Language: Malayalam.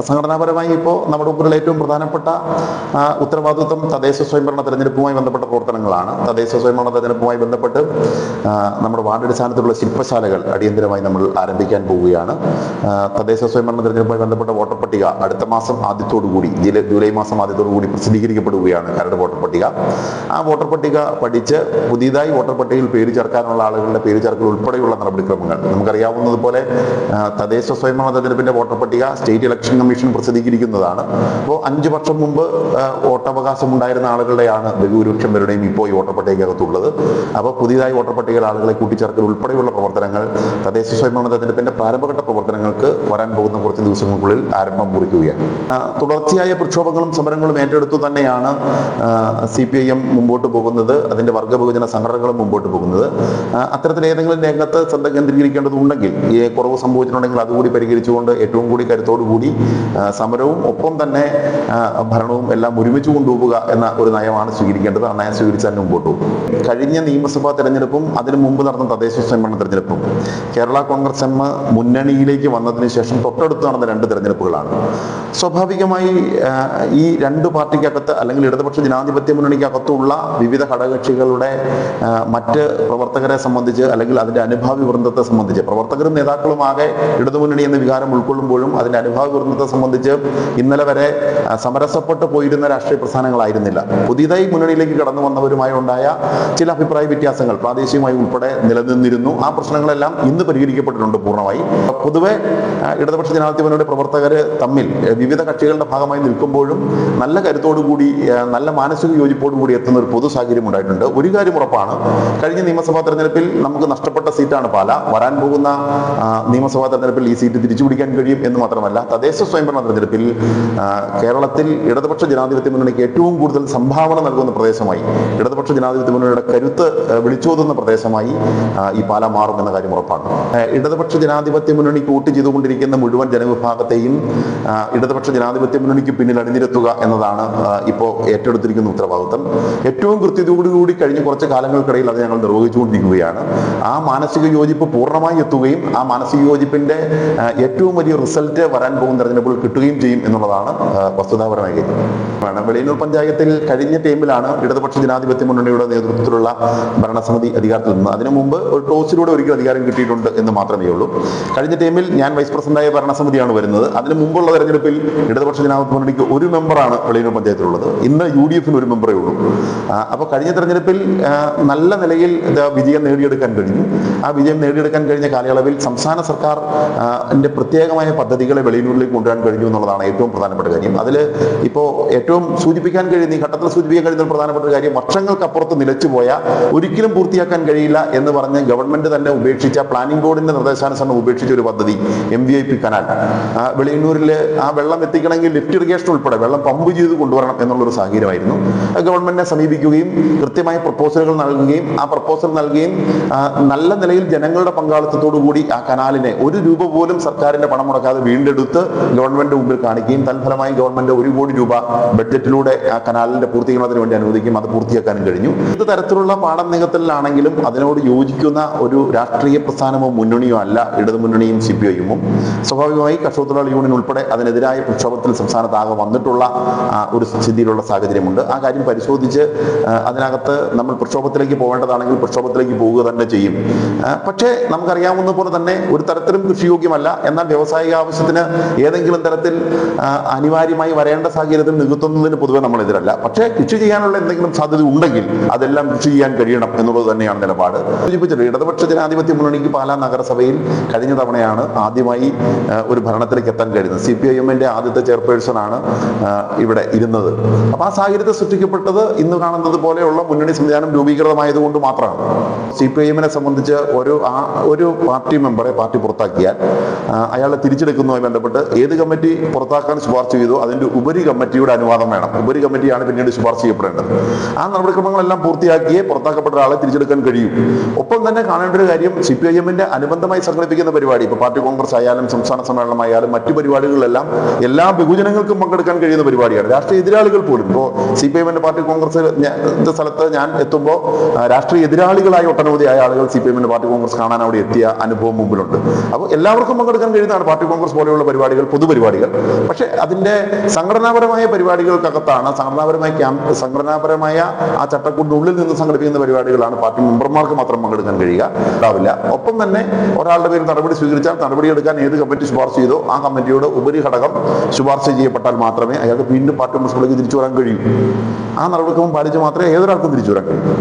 സംഘടനാപരമായി ഇപ്പോൾ നമ്മുടെ മുമ്പിലുള്ള ഏറ്റവും പ്രധാനപ്പെട്ട ഉത്തരവാദിത്വം തദ്ദേശ സ്വയംഭരണ തെരഞ്ഞെടുപ്പുമായി ബന്ധപ്പെട്ട പ്രവർത്തനങ്ങളാണ്. തദ്ദേശ സ്വയംഭരണ തെരഞ്ഞെടുപ്പുമായി ബന്ധപ്പെട്ട് നമ്മുടെ വാർഡടിസ്ഥാനത്തിലുള്ള ശില്പശാലകൾ അടിയന്തരമായി നമ്മൾ ആരംഭിക്കാൻ പോവുകയാണ്. തദ്ദേശ സ്വയംഭരണ തെരഞ്ഞെടുപ്പുമായി ബന്ധപ്പെട്ട വോട്ടർ പട്ടിക അടുത്ത മാസം ആദ്യത്തോടുകൂടി, ജൂലൈ മാസം ആദ്യത്തോടുകൂടി പ്രസിദ്ധീകരിക്കപ്പെടുകയാണ് കരട് വോട്ടർ പട്ടിക. ആ വോട്ടർ പട്ടിക പഠിച്ച് പുതിയതായി വോട്ടർ പട്ടികയിൽ പേര് ചേർക്കാനുള്ള ആളുകളുടെ പേര് ചേർക്കൽ ഉൾപ്പെടെയുള്ള നടപടിക്രമങ്ങൾ നമുക്കറിയാവുന്നതുപോലെ തദ്ദേശ സ്വയംഭരണ തെരഞ്ഞെടുപ്പിന്റെ വോട്ടർ പട്ടിക സ്റ്റേറ്റ് ഇലക്ഷൻ കമ്മീഷൻ പ്രസിദ്ധീകരിക്കുന്നതാണ്. അപ്പോൾ 5 വർഷം മുമ്പ് വോട്ടവകാശം ഉണ്ടായിരുന്ന ആളുകളുടെയാണ് ബഹുഭൂരിപക്ഷം പേരുടെയും ഇപ്പോൾ ഈ വോട്ടർ പട്ടികയ്ക്കകത്തുള്ളത്. അപ്പോൾ പുതിയതായി വോട്ടർ പട്ടികയിൽ ആളുകളെ കൂട്ടിച്ചേർക്കൽ ഉൾപ്പെടെയുള്ള പ്രവർത്തനങ്ങൾ തദ്ദേശ സ്വയംഭരണ തെരഞ്ഞെടുപ്പിന്റെ പ്രാരംഭഘട്ട പ്രവർത്തനങ്ങൾക്ക് വരാൻ പോകുന്ന കുറച്ച് ദിവസങ്ങൾക്കുള്ളിൽ ആരംഭം കുറിക്കുകയാണ്. തുടർച്ചയായ പ്രക്ഷോഭങ്ങളും സമരങ്ങളും ഏറ്റെടുത്തു തന്നെയാണ് CPIM മുമ്പോട്ട് പോകുന്നത്, അതിന്റെ വർഗബഹുജന സംഘടനകളും മുമ്പോട്ട് പോകുന്നത്. അത്തരത്തിൽ ഏതെങ്കിലും രംഗത്ത് ശ്രദ്ധ കേന്ദ്രീകരിക്കേണ്ടതുണ്ടെങ്കിൽ, ഈ കുറവ് സംഭവിച്ചിട്ടുണ്ടെങ്കിൽ അതുകൂടി പരിഹരിച്ചുകൊണ്ട് ഏറ്റവും കൂടി കരുത്തോടുകൂടി സമരവും ഒപ്പം തന്നെ ഭരണവും എല്ലാം ഒരുമിച്ച് കൊണ്ടുപോവുക എന്ന ഒരു നയമാണ് സ്വീകരിക്കേണ്ടത്. ആ നയം സ്വീകരിച്ച് തന്നെ മുമ്പോട്ട് പോകും. കഴിഞ്ഞ നിയമസഭാ തെരഞ്ഞെടുപ്പും അതിനു മുമ്പ് നടന്ന തദ്ദേശ സ്വയംഭരണ തെരഞ്ഞെടുപ്പും കേരള കോൺഗ്രസ് എം മുന്നണിയിലേക്ക് വന്നതിന് ശേഷം തൊട്ടടുത്ത് നടന്ന 2 തെരഞ്ഞെടുപ്പുകളാണ്. സ്വാഭാവികമായി ഈ 2 പാർട്ടിക്കകത്ത് അല്ലെങ്കിൽ ഇടതുപക്ഷ ജനാധിപത്യ മുന്നണിക്കകത്തുള്ള വിവിധ ഘടകകക്ഷികളുടെ മറ്റ് പ്രവർത്തകരെ സംബന്ധിച്ച് അല്ലെങ്കിൽ അതിന്റെ അനുഭാവി വൃന്ദത്തെ സംബന്ധിച്ച്, പ്രവർത്തകരും നേതാക്കളും ആകെ ഇടതുമുന്നണി എന്ന വികാരം ഉൾക്കൊള്ളുമ്പോഴും അതിന്റെ അനുഭാവി വൃന്ദത്തെ സംബന്ധിച്ച് ഇന്നലെ വരെ സമരസപ്പെട്ട് പോയിരുന്ന രാഷ്ട്രീയ പ്രസ്ഥാനങ്ങളായിരുന്നില്ല. പുതിയതായി മുന്നണിയിലേക്ക് കടന്നു വന്നവരുമായി ഉണ്ടായ ചില അഭിപ്രായ വ്യത്യാസങ്ങൾ പ്രാദേശികമായി ഉൾപ്പെടെ നിലനിന്നിരുന്നു. ആ പ്രശ്നങ്ങളെല്ലാം ഇന്ന് പരിഹരിക്കപ്പെട്ടിട്ടുണ്ട് പൂർണ്ണമായി. പൊതുവെ ഇടതുപക്ഷ ജനാധിപത്യ മുന്നണിയുടെ പ്രവർത്തകർ തമ്മിൽ വിവിധ കക്ഷികളുടെ ഭാഗമായി നിൽക്കുമ്പോഴും നല്ല കരുത്തോടുകൂടി, നല്ല മാനസിക യോജിപ്പോടുകൂടി എത്തുന്ന ഒരു പൊതു സാഹചര്യം ഉണ്ടായിട്ടുണ്ട്. ഒരു കാര്യം ഉറപ്പാണ്, കഴിഞ്ഞ നിയമസഭാ തെരഞ്ഞെടുപ്പിൽ നമുക്ക് നഷ്ടപ്പെട്ട സീറ്റാണ് പാല. വരാൻ പോകുന്ന നിയമസഭാ തെരഞ്ഞെടുപ്പിൽ ഈ സീറ്റ് തിരിച്ചുപിടിക്കാൻ കഴിയും എന്ന് മാത്രമല്ല, തദ്ദേശ സ്വയംഭരണ തെരഞ്ഞെടുപ്പിൽ കേരളത്തിൽ ഇടതുപക്ഷ ജനാധിപത്യ മുന്നണിക്ക് ഏറ്റവും കൂടുതൽ സംഭാവന നൽകുന്ന പ്രദേശമായി, ഇടതുപക്ഷ ജനാധിപത്യ മുന്നണിയുടെ കരുത്ത് വിളിച്ചോതുന്ന പ്രദേശമായി ഈ പാല മാറും എന്ന കാര്യം ഉറപ്പാണ്. ഇടതുപക്ഷ ജനാധിപത്യ മുന്നണിക്ക് വോട്ട് ചെയ്തുകൊണ്ടിരിക്കുന്ന മുഴുവൻ ജനവിഭാഗത്തെയും ഇടതുപക്ഷ ജനാധിപത്യ മുന്നണിക്ക് പിന്നിൽ അണിനിരത്തുക എന്നതാണ് ഇപ്പോൾ ഏറ്റെടുത്തിരിക്കുന്ന ഉത്തരവാദിത്വം. ഏറ്റവും കൃത്യതയോടുകൂടി കഴിഞ്ഞ കുറച്ച് കാലങ്ങൾക്കിടയിൽ അത് ഞങ്ങൾ നിർവഹിച്ചുകൊണ്ടിരിക്കുകയാണ്. ആ മാനസിക യോജിപ്പ് പൂർണ്ണമായി എത്തുകയും ആ മാനസിക യോജിപ്പിന്റെ ഏറ്റവും വലിയ റിസൾട്ട് വരാൻ പോകുന്ന തെരഞ്ഞെടുപ്പുകൾ കിട്ടുകയും ചെയ്യും എന്നുള്ളതാണ് വസ്തുതാപരമായ കാര്യം. വെളിയന്നൂർ പഞ്ചായത്തിൽ കഴിഞ്ഞ ടൈമിലാണ് ഇടതുപക്ഷ ജനാധിപത്യ മുന്നണിയുടെ നേതൃത്വത്തിലുള്ള ഭരണസമിതി അധികാരത്തിൽ നിന്ന്. അതിനു മുമ്പ് ഒരു ടോസിലൂടെ ഒരിക്കൽ അധികാരം കിട്ടിയിട്ടുണ്ട് എന്ന് മാത്രമേ ഉള്ളൂ. കഴിഞ്ഞ ടൈമിൽ ഞാൻ വൈസ് പ്രസിഡന്റായ ഭരണസമിതിയാണ് വരുന്നത്. അതിന് മുമ്പുള്ള തെരഞ്ഞെടുപ്പിൽ ഇടതുപക്ഷ ജനാധിപത്യ മുന്നണിക്ക് 1 മെമ്പറാണ് വെളിയന്നൂർ പഞ്ചായത്തിലുള്ളത്. ഇന്ന് UDF-ന് 1 മെമ്പറേ ഉള്ളൂ. അപ്പോൾ കഴിഞ്ഞ തെരഞ്ഞെടുപ്പിൽ നല്ല നിലയിൽ വിജയം നേടിയെടുക്കാൻ കഴിഞ്ഞു. ആ വിജയം നേടിയെടുക്കാൻ കഴിഞ്ഞ കാലയളവിൽ സംസ്ഥാന സർക്കാർ പ്രത്യേകമായ പദ്ധതികളെ വെളിയന്നൂരിലേക്ക് കൊണ്ടുവരാൻ കഴിഞ്ഞു എന്നുള്ളതാണ് ഏറ്റവും പ്രധാനപ്പെട്ട കാര്യം. അതിൽ ഇപ്പോൾ ഏറ്റവും സൂചിപ്പിക്കാൻ കഴിയുന്ന, ഈ ഘട്ടത്തിൽ സൂചിപ്പിക്കാൻ കഴിയുന്ന ഒരു പ്രധാനപ്പെട്ട കാര്യം, വർഷങ്ങൾക്കപ്പുറത്ത് നിലച്ചുപോയ, ഒരിക്കലും പൂർത്തിയാക്കാൻ കഴിയില്ല എന്ന് പറഞ്ഞ് ഗവൺമെന്റ് തന്നെ ഉപേക്ഷിച്ച, പ്ലാനിംഗ് ബോർഡിന്റെ നിർദ്ദേശാനുസരണം ഉപേക്ഷിച്ച ഒരു പദ്ധതി MVP കനാൽ. വെളിയന്നൂരിൽ ആ വെള്ളം എത്തിക്കണമെങ്കിൽ ലിഫ്റ്റ് ഇറിഗേഷൻ ഉൾപ്പെടെ വെള്ളം പമ്പ് ചെയ്ത് കൊണ്ടുവരണം എന്നുള്ളൊരു സാഹചര്യമായിരുന്നു. ഗവൺമെന്റിനെ സമീപിക്കുകയും കൃത്യമായ പ്രപ്പോസലുകൾ നൽകുകയും ആ പ്രപ്പോസൽ നൽകുകയും നല്ല നിലയിൽ ജനങ്ങളുടെ പങ്കാളിത്തത്തോടു കൂടി ആ കനാലിനെ 1 രൂപ പോലും സർക്കാരിന്റെ പണം മുടക്കാതെ വീണ്ടെടുത്ത് ഗവൺമെന്റ് മുമ്പിൽ കാണിക്കുകയും തൽഫലമായി ഗവൺമെന്റ് 1 കോടി രൂപ ബഡ്ജറ്റിലൂടെ ആ കനാലിന്റെ പൂർത്തീകരണത്തിന് വേണ്ടി അനുവദിക്കും. അത് പൂർത്തിയാക്കാനും കഴിഞ്ഞു. ഇത് തരത്തിലുള്ള പാഠം നികത്തലിലാണെങ്കിലും അതിനോട് യോജിക്കുന്ന ഒരു രാഷ്ട്രീയ പ്രസ്ഥാനമോ മുന്നണിയോ അല്ല ഇടതുമുന്നണിയും CPIM-ഉം. സ്വാഭാവികമായി കർഷക തൊഴിലാളി യൂണിയൻ ഉൾപ്പെടെ അതിനെതിരായ പ്രക്ഷോഭത്തിൽ സംസ്ഥാനത്താകെ വന്നിട്ടുള്ള ഒരു സ്ഥിതിയിലുള്ള സാഹചര്യമുണ്ട്. ആ കാര്യം പരിശോധിച്ച് അതിനകത്ത് നമ്മൾ പ്രക്ഷോഭത്തിലേക്ക് പോകേണ്ടതാണെങ്കിൽ പ്രക്ഷോഭത്തിലേക്ക് പോവുക തന്നെ ചെയ്യും. പക്ഷേ നമുക്കറിയാവുന്ന പോലെ തന്നെ ഒരു തരത്തിലും കൃഷിയോഗ്യമല്ല, എന്നാൽ വ്യാവസായിക ആവശ്യത്തിന് ഏതെങ്കിലും തരത്തിൽ അനിവാര്യമായി വരേണ്ട സാഹചര്യത്തിൽ നികത്തുന്നതിന് പൊതുവെ നമ്മൾ എതിരല്ല. പക്ഷേ കൃഷി ചെയ്യാനുള്ള എന്തെങ്കിലും സാധ്യത ഉണ്ടെങ്കിൽ അതെല്ലാം കൃഷി ചെയ്യാൻ കഴിയണം എന്നുള്ളത് തന്നെയാണ് നിലപാട്. സൂചിപ്പിച്ചത് ഇടതുപക്ഷ ജനാധിപത്യ മുന്നണിക്ക് പാലാ നഗരസഭയിൽ കഴിഞ്ഞ തവണയാണ് ആദ്യമായി ഒരു ഭരണത്തിലേക്ക് എത്താൻ കഴിയുന്നത്. CPIM-ന്റെ ആദ്യത്തെ ചെയർപേഴ്സണാണ് ഇവിടെ ഇരുന്നത്. അപ്പൊ ആ സാഹചര്യത്തെ സൃഷ്ടിക്കപ്പെട്ടത് ഇന്ന് കാണുന്നത് പോലെയുള്ള മുന്നണി സംവിധാനം രൂപീകൃതമായതുകൊണ്ട് മാത്രമാണ്. CPIM-നെ സംബന്ധിച്ച് ഒരു പാർട്ടി മെമ്പറെ പാർട്ടി പുറത്താക്കിയാൽ അയാളെ തിരിച്ചെടുക്കുന്നതുമായി ബന്ധപ്പെട്ട് ഏത് കമ്മിറ്റി പുറത്താക്കാൻ ശുപാർശ ചെയ്തോ അതിന്റെ ഉപരി കമ്മിറ്റിയുടെ അനുവാദം വേണം. ഉപരി കമ്മിറ്റിയാണ് പിന്നീട് ശുപാർശ ചെയ്യപ്പെടേണ്ടത്. ആ നടപടിക്രമങ്ങളെല്ലാം പൂർത്തിയാക്കിയേ പുറത്താക്കപ്പെട്ട ആളെ തിരിച്ചെടുക്കാൻ കഴിയും. ഒപ്പം തന്നെ കാണേണ്ട ഒരു കാര്യം, CPIM-ന്റെ അനുബന്ധമായി സംഘടിപ്പിക്കുന്ന പരിപാടി, ഇപ്പൊ പാർട്ടി കോൺഗ്രസ് ആയാലും സംസ്ഥാന സമ്മേളനമായാലും മറ്റു പരിപാടികളിലെല്ലാം എല്ലാ ബഹുജനങ്ങൾക്കും പങ്കെടുക്കാൻ കഴിയുന്ന പരിപാടിയാണ്. രാഷ്ട്രീയ എതിരാളികൾ പോലും, ഇപ്പോൾ CPIM-ന്റെ പാർട്ടി കോൺഗ്രസ് സ്ഥലത്ത് ഞാൻ എത്തുമ്പോൾ രാഷ്ട്രീയ എതിരാളികളായ ഒട്ടനവധിയായ ആളുകൾ CPIM-ന്റെ പാർട്ടി കോൺഗ്രസ് കാണാൻ അവിടെ എത്തിയ അനുഭവം മുമ്പിലുണ്ട്. അപ്പോൾ എല്ലാവർക്കും പങ്കെടുക്കാൻ കഴിയുന്നതാണ് പാർട്ടി കോൺഗ്രസ് പോലെയുള്ള പരിപാടികൾ പൊതുപരിപാടികൾ. പക്ഷെ അതിൻ്റെ സംഘടനാപരമായ പരിപാടികൾക്കകത്താണ്, സംഘടനാപരമായ ആ ചട്ടക്കൂടിനുള്ളിൽ നിന്ന് സംഘടിപ്പിക്കുന്ന പരിപാടികളാണ് പാർട്ടി മെമ്പർമാർക്ക് മാത്രം പങ്കെടുക്കാൻ കഴിയുക, ഉണ്ടാവില്ല. ഒപ്പം തന്നെ ഒരാളുടെ പേരിൽ നടപടി സ്വീകരിച്ചാൽ നടപടിയെടുക്കാൻ ഏത് കമ്മിറ്റി ശുപാർശ ചെയ്തോ ആ കമ്മിറ്റിയോട് ഉപരിഘടകം ശുപാർശ ചെയ്യപ്പെട്ടാൽ മാത്രമേ അയാൾക്ക് വീണ്ടും പാർട്ടി മെമ്പർഷിപ്പിലേക്ക് തിരിച്ചു വരാൻ കഴിയൂ. ആ നടപടിക്രമം പാലിച്ച് മാത്രമേ ഏതൊരാൾക്കും തിരിച്ചു വരാൻ കഴിയൂ.